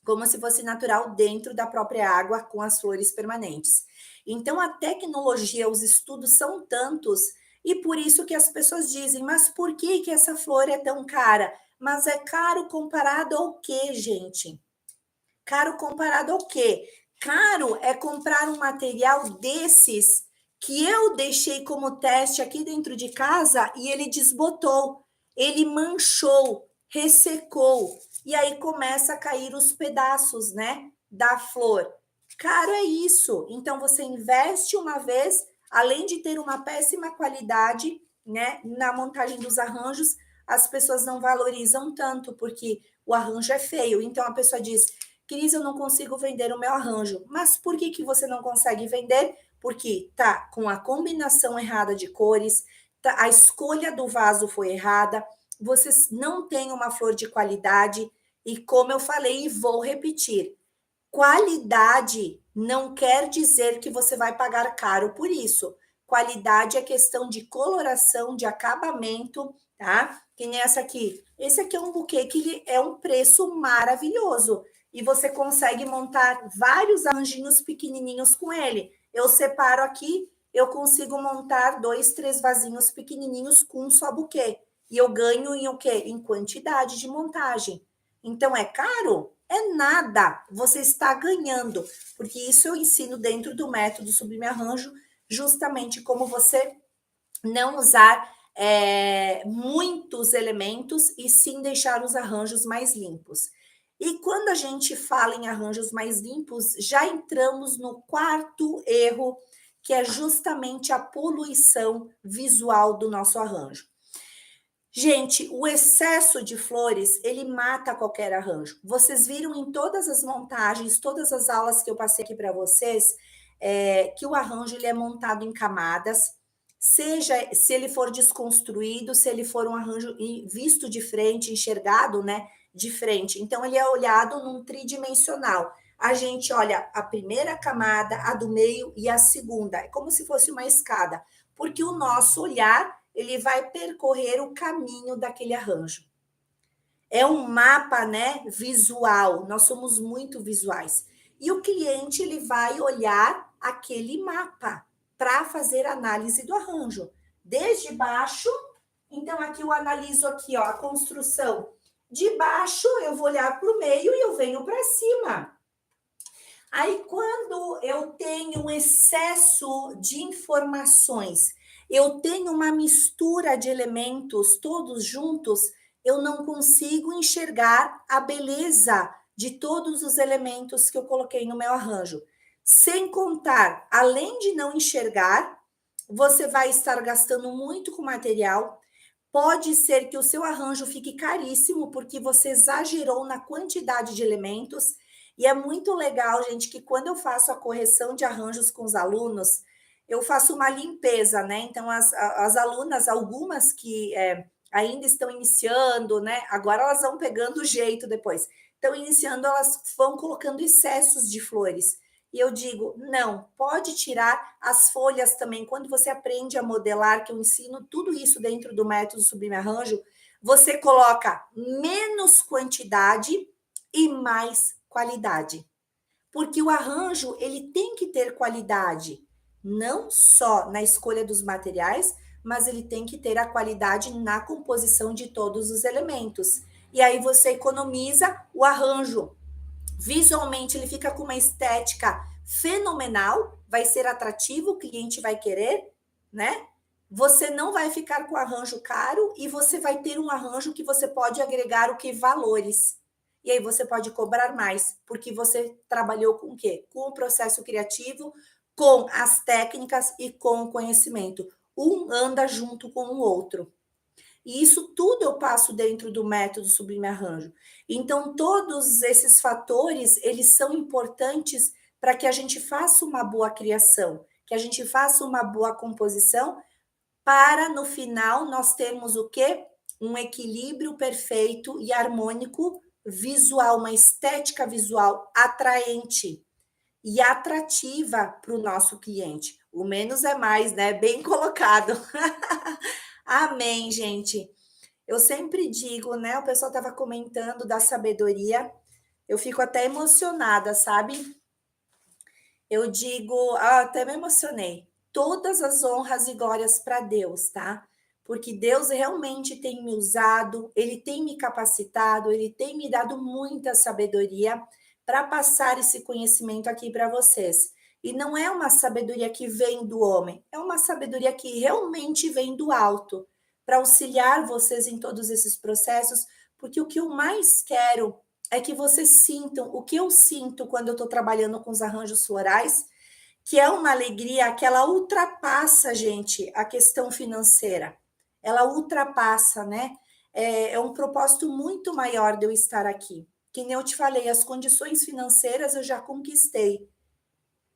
como se fosse natural dentro da própria água com as flores permanentes. Então a tecnologia, os estudos são tantos e por isso que as pessoas dizem, mas por que que essa flor é tão cara? Mas é caro comparado ao quê, gente? Caro comparado ao quê? Caro é comprar um material desses que eu deixei como teste aqui dentro de casa e ele desbotou, ele manchou, ressecou, e aí começa a cair os pedaços, né, da flor. Caro é isso. Então você investe uma vez, além de ter uma péssima qualidade, né, na montagem dos arranjos, as pessoas não valorizam tanto porque o arranjo é feio. Então a pessoa diz: Cris, eu não consigo vender o meu arranjo. Mas por que que você não consegue vender? Porque tá com a combinação errada de cores, tá, a escolha do vaso foi errada, vocês não têm uma flor de qualidade, e como eu falei e vou repetir, qualidade não quer dizer que você vai pagar caro por isso. Qualidade é questão de coloração, de acabamento, tá? Que nem essa aqui. Esse aqui é um buquê que é um preço maravilhoso e você consegue montar vários anjinhos pequenininhos com ele. Eu separo aqui, eu consigo montar 2, 3 vasinhos pequenininhos com um só buquê. E eu ganho em o quê? Em quantidade de montagem. Então é caro? É nada. Você está ganhando, porque isso eu ensino dentro do método Sublime Arranjo, justamente como você não usar muitos elementos e sim deixar os arranjos mais limpos. E quando a gente fala em arranjos mais limpos, já entramos no quarto erro, que é justamente a poluição visual do nosso arranjo. Gente, o excesso de flores, ele mata qualquer arranjo. Vocês viram em todas as montagens, todas as aulas que eu passei aqui para vocês, que o arranjo ele é montado em camadas, seja se ele for desconstruído, se ele for um arranjo visto de frente, enxergado, né, de frente. Então, ele é olhado num tridimensional. A gente olha a primeira camada, a do meio e a segunda. É como se fosse uma escada, porque o nosso olhar ele vai percorrer o caminho daquele arranjo. É um mapa, né, visual. Nós somos muito visuais. E o cliente ele vai olhar aquele mapa para fazer análise do arranjo. Desde baixo, então aqui eu analiso aqui, ó, a construção. De baixo eu vou olhar para o meio e eu venho para cima. Aí, quando eu tenho um excesso de informações, eu tenho uma mistura de elementos todos juntos, eu não consigo enxergar a beleza de todos os elementos que eu coloquei no meu arranjo. Sem contar, além de não enxergar, você vai estar gastando muito com material. Pode ser que o seu arranjo fique caríssimo porque você exagerou na quantidade de elementos. E é muito legal, gente, que quando eu faço a correção de arranjos com os alunos, eu faço uma limpeza, né? Então, as alunas, algumas que ainda estão iniciando, né? Agora elas vão pegando o jeito depois. Estão iniciando, elas vão colocando excessos de flores. E eu digo, não, pode tirar as folhas também. Quando você aprende a modelar, que eu ensino tudo isso dentro do método Sublime Arranjo, você coloca menos quantidade e mais qualidade. porque o arranjo ele tem que ter qualidade, não só na escolha dos materiais, mas ele tem que ter a qualidade na composição de todos os elementos. E aí você economiza o arranjo. Visualmente ele fica com uma estética fenomenal, vai ser atrativo, o cliente vai querer, né? Você não vai ficar com arranjo caro e você vai ter um arranjo que você pode agregar o que valores. E aí você pode cobrar mais, porque você trabalhou com o quê? Com o processo criativo, com as técnicas e com o conhecimento. Um anda junto com o outro. E isso tudo eu passo dentro do método Sublime Arranjo. Então, todos esses fatores, eles são importantes para que a gente faça uma boa criação, que a gente faça uma boa composição, para no final nós termos o quê? Um equilíbrio perfeito e harmônico visual, uma estética visual atraente e atrativa para o nosso cliente. O menos é mais, né? Bem colocado. Amém, gente. Eu sempre digo, né? O pessoal estava comentando da sabedoria. Eu fico até emocionada, sabe? Eu digo, até me emocionei. Todas as honras e glórias para Deus, tá? Porque Deus realmente tem me usado, Ele tem me capacitado, Ele tem me dado muita sabedoria para passar esse conhecimento aqui para vocês. E não é uma sabedoria que vem do homem, é uma sabedoria que realmente vem do alto, para auxiliar vocês em todos esses processos, porque o que eu mais quero é que vocês sintam o que eu sinto quando eu estou trabalhando com os arranjos florais, que é uma alegria que ela ultrapassa, gente, a questão financeira. Ela ultrapassa, né? É um propósito muito maior de eu estar aqui. Que nem eu te falei, as condições financeiras eu já conquistei.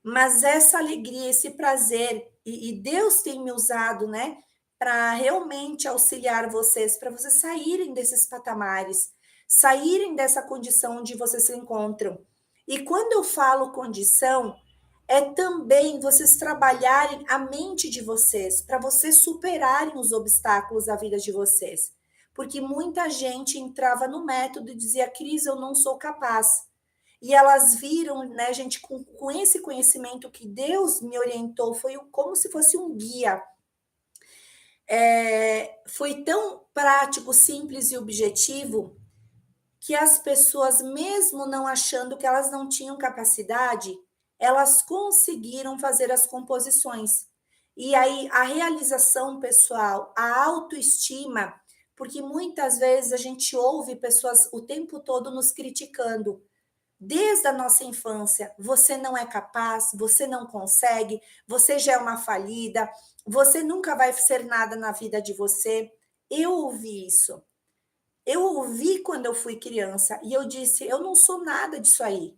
Mas essa alegria, esse prazer, e Deus tem me usado, né? Para realmente auxiliar vocês, para vocês saírem desses patamares, saírem dessa condição onde vocês se encontram. E quando eu falo condição, é também vocês trabalharem a mente de vocês, para vocês superarem os obstáculos da vida de vocês. Porque muita gente entrava no método e dizia, Cris, eu não sou capaz. E elas viram, né, gente, com esse conhecimento que Deus me orientou, foi como se fosse um guia. Foi tão prático, simples e objetivo que as pessoas, mesmo não achando que elas não tinham capacidade, elas conseguiram fazer as composições. E aí a realização pessoal, a autoestima, porque muitas vezes a gente ouve pessoas o tempo todo nos criticando. Desde a nossa infância, você não é capaz, você não consegue, você já é uma falida, você nunca vai ser nada na vida de você. Eu ouvi isso. Eu ouvi quando eu fui criança e eu disse, eu não sou nada disso aí.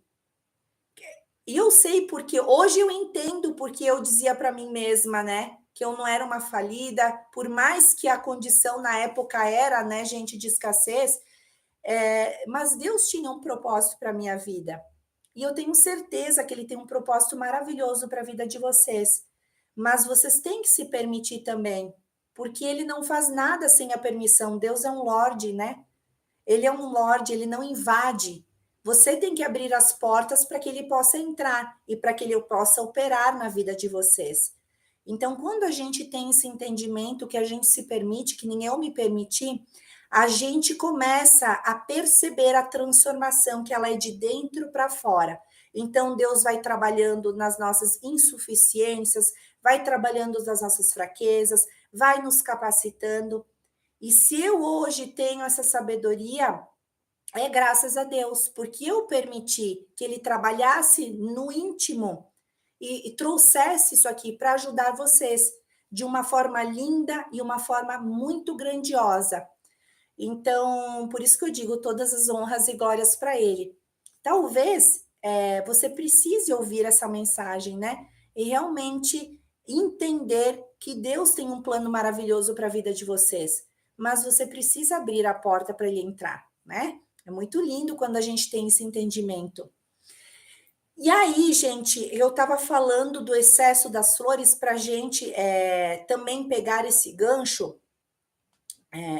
E eu sei porque hoje eu entendo porque eu dizia para mim mesma, né, que eu não era uma falida, por mais que a condição na época era, né, gente, de escassez, mas Deus tinha um propósito para a minha vida. E eu tenho certeza que Ele tem um propósito maravilhoso para a vida de vocês. Mas vocês têm que se permitir também, porque Ele não faz nada sem a permissão. Deus é um Lorde, né? Ele é um Lorde, Ele não invade. Você tem que abrir as portas para que Ele possa entrar e para que Ele possa operar na vida de vocês. Então, quando a gente tem esse entendimento que a gente se permite, que nem eu me permiti, a gente começa a perceber a transformação que ela é de dentro para fora. Então, Deus vai trabalhando nas nossas insuficiências, vai trabalhando nas nossas fraquezas, vai nos capacitando. E se eu hoje tenho essa sabedoria, é graças a Deus, porque eu permiti que Ele trabalhasse no íntimo e trouxesse isso aqui para ajudar vocês de uma forma linda e uma forma muito grandiosa. Então, por isso que eu digo todas as honras e glórias para Ele. Talvez você precise ouvir essa mensagem, né? E realmente entender que Deus tem um plano maravilhoso para a vida de vocês. Mas você precisa abrir a porta para Ele entrar, né? É muito lindo quando a gente tem esse entendimento. E aí, gente, eu estava falando do excesso das flores para a gente também pegar esse gancho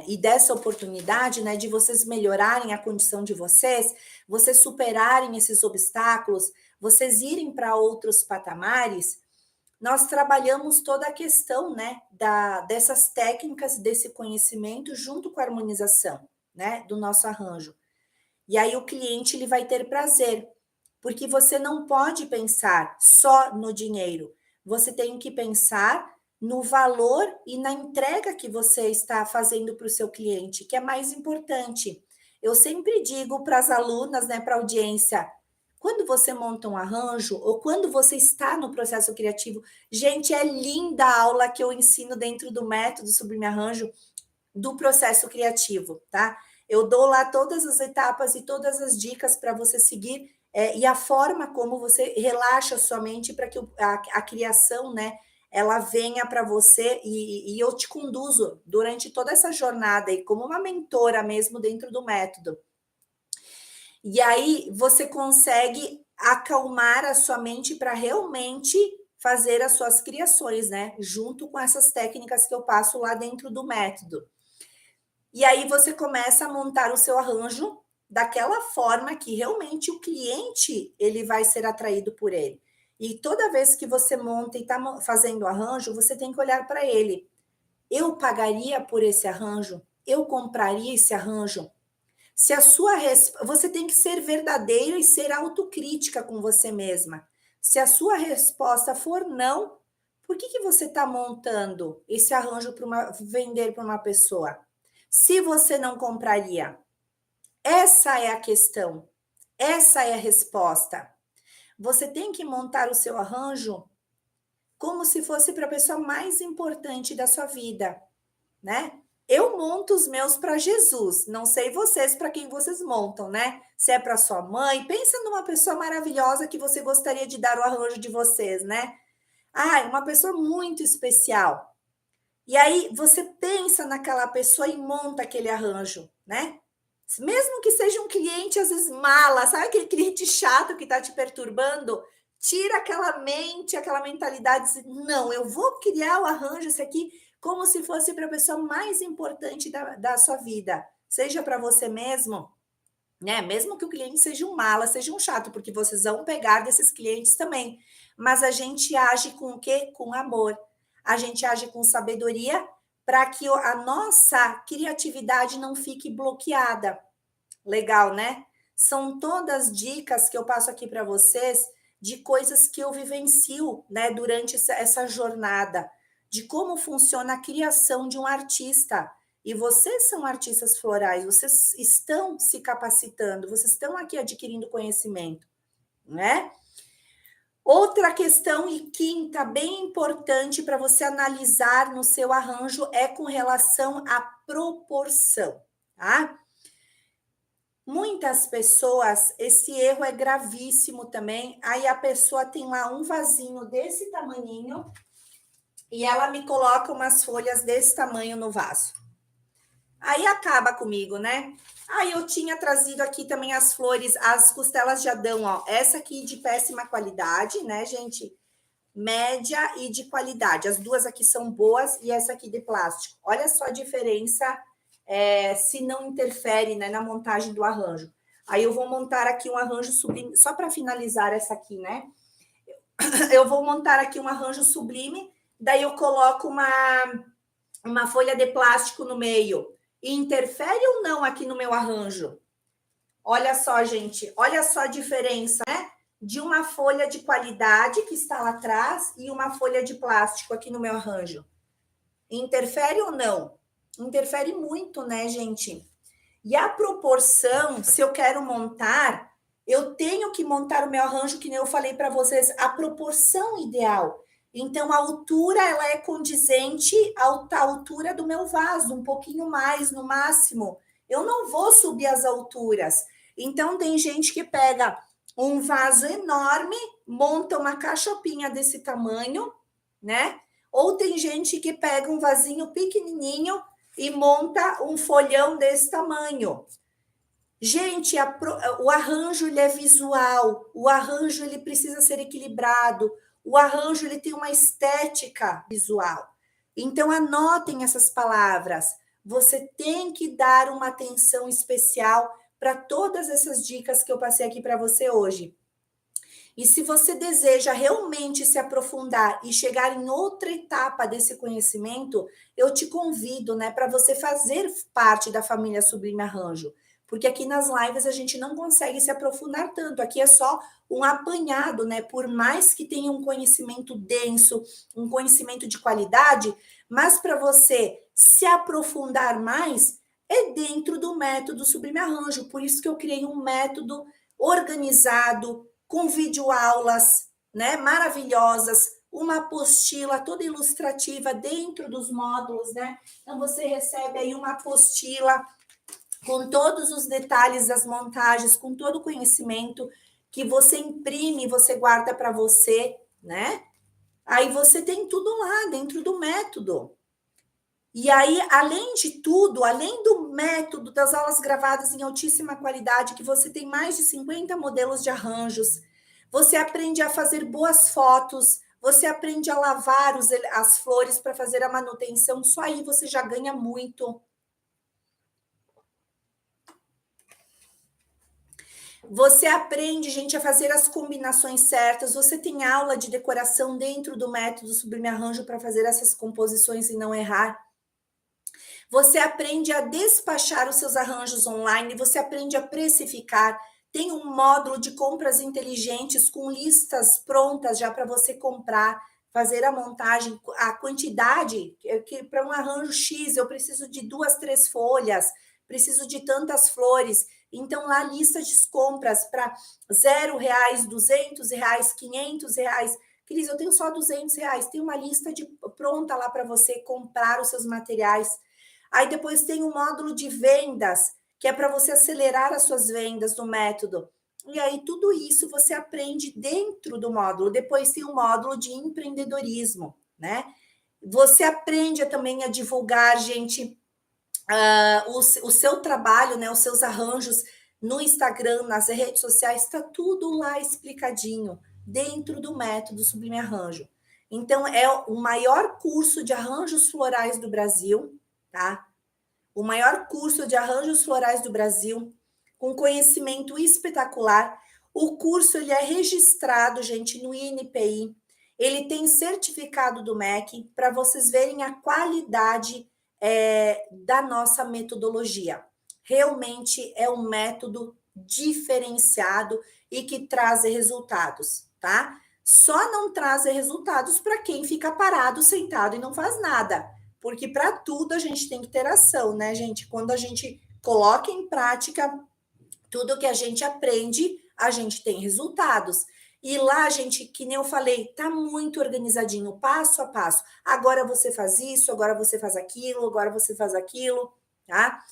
e dessa oportunidade, né, de vocês melhorarem a condição de vocês superarem esses obstáculos, vocês irem para outros patamares, nós trabalhamos toda a questão, né, dessas técnicas, desse conhecimento, junto com a harmonização, né, do nosso arranjo. E aí o cliente ele vai ter prazer, porque você não pode pensar só no dinheiro, você tem que pensar no valor e na entrega que você está fazendo para o seu cliente, que é mais importante. Eu sempre digo para as alunas, né, para a audiência, quando você monta um arranjo ou quando você está no processo criativo, gente, é linda a aula que eu ensino dentro do método Sublime Arranjo do processo criativo, tá? Eu dou lá todas as etapas e todas as dicas para você seguir e a forma como você relaxa a sua mente para que a criação, né, ela venha para você e eu te conduzo durante toda essa jornada aí, como uma mentora mesmo dentro do método. E aí você consegue acalmar a sua mente para realmente fazer as suas criações, né? Junto com essas técnicas que eu passo lá dentro do método. E aí você começa a montar o seu arranjo daquela forma que realmente o cliente ele vai ser atraído por ele. E toda vez que você monta e está fazendo o arranjo, você tem que olhar para ele. Eu pagaria por esse arranjo? Eu compraria esse arranjo? Se a sua você tem que ser verdadeira e ser autocrítica com você mesma. Se a sua resposta for não, por que você está montando esse arranjo para vender para uma pessoa? Se você não compraria, essa é a questão, essa é a resposta. Você tem que montar o seu arranjo como se fosse para a pessoa mais importante da sua vida, né? Eu monto os meus para Jesus, não sei vocês para quem vocês montam, né? Se é para sua mãe, pensa numa pessoa maravilhosa que você gostaria de dar o arranjo de vocês, né? Ah, uma pessoa muito especial. E aí você pensa naquela pessoa e monta aquele arranjo, né? Mesmo que seja um cliente, às vezes, mala, sabe aquele cliente chato que está te perturbando? Tira aquela mente, aquela mentalidade, diz, não, eu vou criar o arranjo, esse aqui, como se fosse para a pessoa mais importante da sua vida. Seja para você mesmo, né? Mesmo que o cliente seja um mala, seja um chato, porque vocês vão pegar desses clientes também. Mas a gente age com o quê? Com amor. A gente age com sabedoria para que a nossa criatividade não fique bloqueada. Legal, né? São todas dicas que eu passo aqui para vocês de coisas que eu vivencio, né, durante essa jornada, de como funciona a criação de um artista. E vocês são artistas florais, vocês estão se capacitando, vocês estão aqui adquirindo conhecimento, né? Outra questão e quinta, bem importante para você analisar no seu arranjo é com relação à proporção, tá? Muitas pessoas, esse erro é gravíssimo também. Aí a pessoa tem lá um vasinho desse tamanhinho e ela me coloca umas folhas desse tamanho no vaso. Aí acaba comigo, né? Aí eu tinha trazido aqui também as flores, as costelas de Adão, ó. Essa aqui de péssima qualidade, né, gente? Média e de qualidade. As duas aqui são boas e essa aqui de plástico. Olha só a diferença, se não interfere, né, na montagem do arranjo. Aí eu vou montar aqui um arranjo sublime, só para finalizar essa aqui, né? Eu vou montar aqui um arranjo sublime, daí eu coloco uma folha de plástico no meio. Interfere ou não aqui no meu arranjo? Olha só, gente, olha só a diferença, né? De uma folha de qualidade que está lá atrás e uma folha de plástico aqui no meu arranjo. Interfere ou não? Interfere muito, né, gente? E a proporção, se eu quero montar, eu tenho que montar o meu arranjo, que nem eu falei para vocês, a proporção ideal. Então, a altura, ela é condizente à altura do meu vaso, um pouquinho mais, no máximo. Eu não vou subir as alturas. Então, tem gente que pega um vaso enorme, monta uma cachopinha desse tamanho, né? Ou tem gente que pega um vasinho pequenininho e monta um folhão desse tamanho. Gente, o arranjo ele é visual, o arranjo ele precisa ser equilibrado, o arranjo ele tem uma estética visual. Então anotem essas palavras. Você tem que dar uma atenção especial para todas essas dicas que eu passei aqui para você hoje. E se você deseja realmente se aprofundar e chegar em outra etapa desse conhecimento, eu te convido, né, para você fazer parte da família Sublime Arranjo. Porque aqui nas lives a gente não consegue se aprofundar tanto. Aqui é só um apanhado, né? Por mais que tenha um conhecimento denso, um conhecimento de qualidade, mas para você se aprofundar mais é dentro do método Sublime Arranjo. Por isso que eu criei um método organizado, com videoaulas, né, maravilhosas, uma apostila toda ilustrativa dentro dos módulos, né? Então você recebe aí uma apostila com todos os detalhes das montagens, com todo o conhecimento que você imprime, você guarda para você, né? Aí você tem tudo lá dentro do método. E aí, além de tudo, além do método das aulas gravadas em altíssima qualidade, que você tem mais de 50 modelos de arranjos, você aprende a fazer boas fotos, você aprende a lavar as flores para fazer a manutenção, só aí você já ganha muito. Você aprende, gente, a fazer as combinações certas. Você tem aula de decoração dentro do método Sublime Arranjo para fazer essas composições e não errar. Você aprende a despachar os seus arranjos online, você aprende a precificar. Tem um módulo de compras inteligentes com listas prontas já para você comprar, fazer a montagem, a quantidade, que para um arranjo X eu preciso de 2, 3 folhas, preciso de tantas flores. Então, lá lista de compras para R$0, R$200, R$500. Cris, eu tenho só R$200. Tem uma lista pronta lá para você comprar os seus materiais. Aí depois tem um módulo de vendas, que é para você acelerar as suas vendas no método. E aí tudo isso você aprende dentro do módulo. Depois tem um módulo de empreendedorismo, né? Você aprende também a divulgar, gente, o seu trabalho, né? Os seus arranjos no Instagram, nas redes sociais, está tudo lá explicadinho dentro do método Sublime Arranjo. Então, é o maior curso de arranjos florais do Brasil, tá? O maior curso de arranjos florais do Brasil, com conhecimento espetacular. O curso ele é registrado, gente, no INPI. Ele tem certificado do MEC para vocês verem a qualidade da nossa metodologia. Realmente é um método diferenciado e que traz resultados, tá? Só não traz resultados para quem fica parado, sentado e não faz nada. Porque para tudo a gente tem que ter ação, né, gente? Quando a gente coloca em prática tudo que a gente aprende, a gente tem resultados. E lá, gente, que nem eu falei, tá muito organizadinho, passo a passo. Agora você faz isso, agora você faz aquilo, agora você faz aquilo, tá?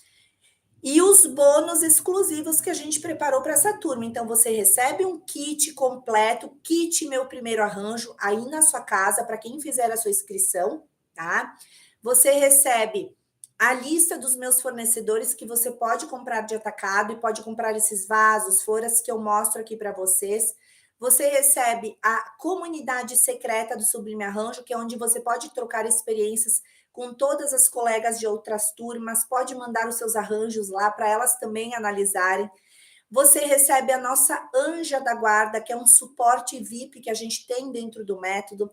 E os bônus exclusivos que a gente preparou para essa turma. Então, você recebe um kit completo, kit Meu Primeiro Arranjo, aí na sua casa, para quem fizer a sua inscrição, tá? Você recebe a lista dos meus fornecedores que você pode comprar de atacado e pode comprar esses vasos, flores que eu mostro aqui para vocês. Você recebe a comunidade secreta do Sublime Arranjo, que é onde você pode trocar experiências com todas as colegas de outras turmas, pode mandar os seus arranjos lá para elas também analisarem. Você recebe a nossa Anja da Guarda, que é um suporte VIP que a gente tem dentro do método.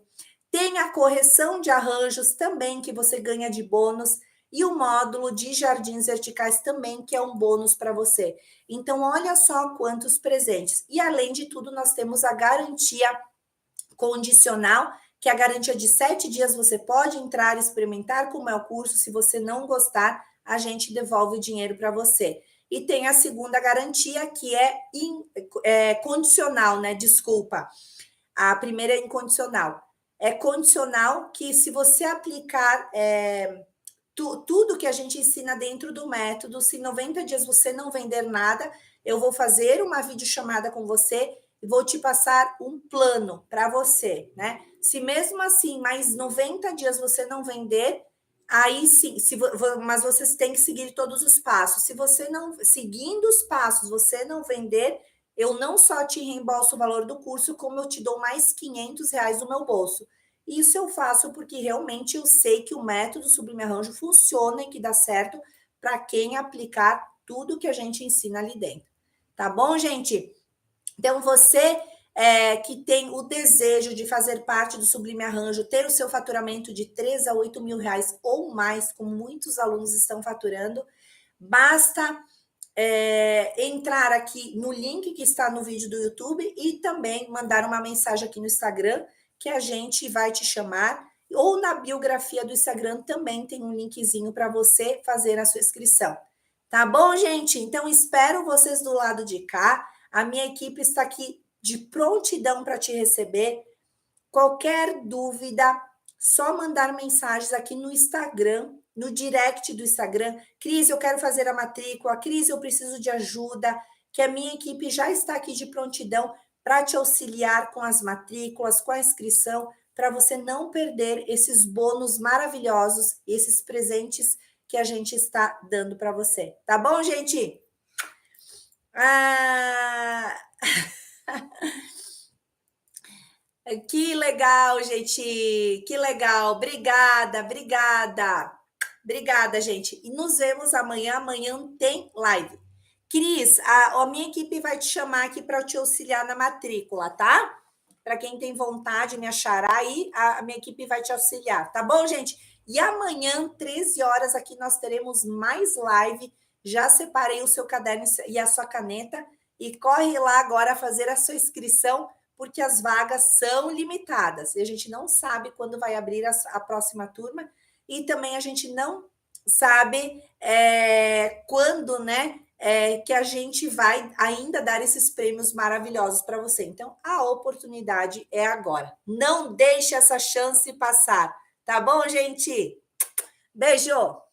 Tem a correção de arranjos também, que você ganha de bônus. E o módulo de jardins verticais também, que é um bônus para você. Então, olha só quantos presentes. E, além de tudo, nós temos a garantia condicional, que é a garantia de 7 dias você pode entrar, experimentar como é o curso. Se você não gostar, a gente devolve o dinheiro para você. E tem a segunda garantia, que é condicional, né? Desculpa. A primeira é incondicional. É condicional que, se você aplicar tudo que a gente ensina dentro do método, se em 90 dias você não vender nada, eu vou fazer uma videochamada com você e vou te passar um plano para você, né? Se mesmo assim, mais 90 dias você não vender, aí sim, mas vocês têm que seguir todos os passos. Se você não, seguindo os passos, você não vender, eu não só te reembolso o valor do curso, como eu te dou mais R$500 do meu bolso. Isso eu faço porque realmente eu sei que o método Sublime Arranjo funciona e que dá certo para quem aplicar tudo que a gente ensina ali dentro. Tá bom, gente? Então, você que tem o desejo de fazer parte do Sublime Arranjo, ter o seu faturamento de 3 a 8 mil reais ou mais, como muitos alunos estão faturando, basta entrar aqui no link que está no vídeo do YouTube e também mandar uma mensagem aqui no Instagram, que a gente vai te chamar, ou na biografia do Instagram também tem um linkzinho para você fazer a sua inscrição. Tá bom, gente? Então, espero vocês do lado de cá. A minha equipe está aqui de prontidão para te receber. Qualquer dúvida, só mandar mensagens aqui no Instagram, no direct do Instagram. Cris, eu quero fazer a matrícula. Cris, eu preciso de ajuda. Que a minha equipe já está aqui de prontidão para te auxiliar com as matrículas, com a inscrição, para você não perder esses bônus maravilhosos, esses presentes que a gente está dando para você. Tá bom, gente? Ah... Que legal, gente. Que legal. Obrigada, obrigada. Obrigada, gente. E nos vemos amanhã. Amanhã tem live. Cris, a minha equipe vai te chamar aqui para te auxiliar na matrícula, tá? Para quem tem vontade, me achar aí, a minha equipe vai te auxiliar, tá bom, gente? E amanhã, 13 horas, aqui nós teremos mais live. Já separei o seu caderno e a sua caneta. E corre lá agora fazer a sua inscrição, porque as vagas são limitadas. E a gente não sabe quando vai abrir a próxima turma. E também a gente não sabe quando, né? Que a gente vai ainda dar esses prêmios maravilhosos para você. Então, a oportunidade é agora. Não deixe essa chance passar. Tá bom, gente? Beijo!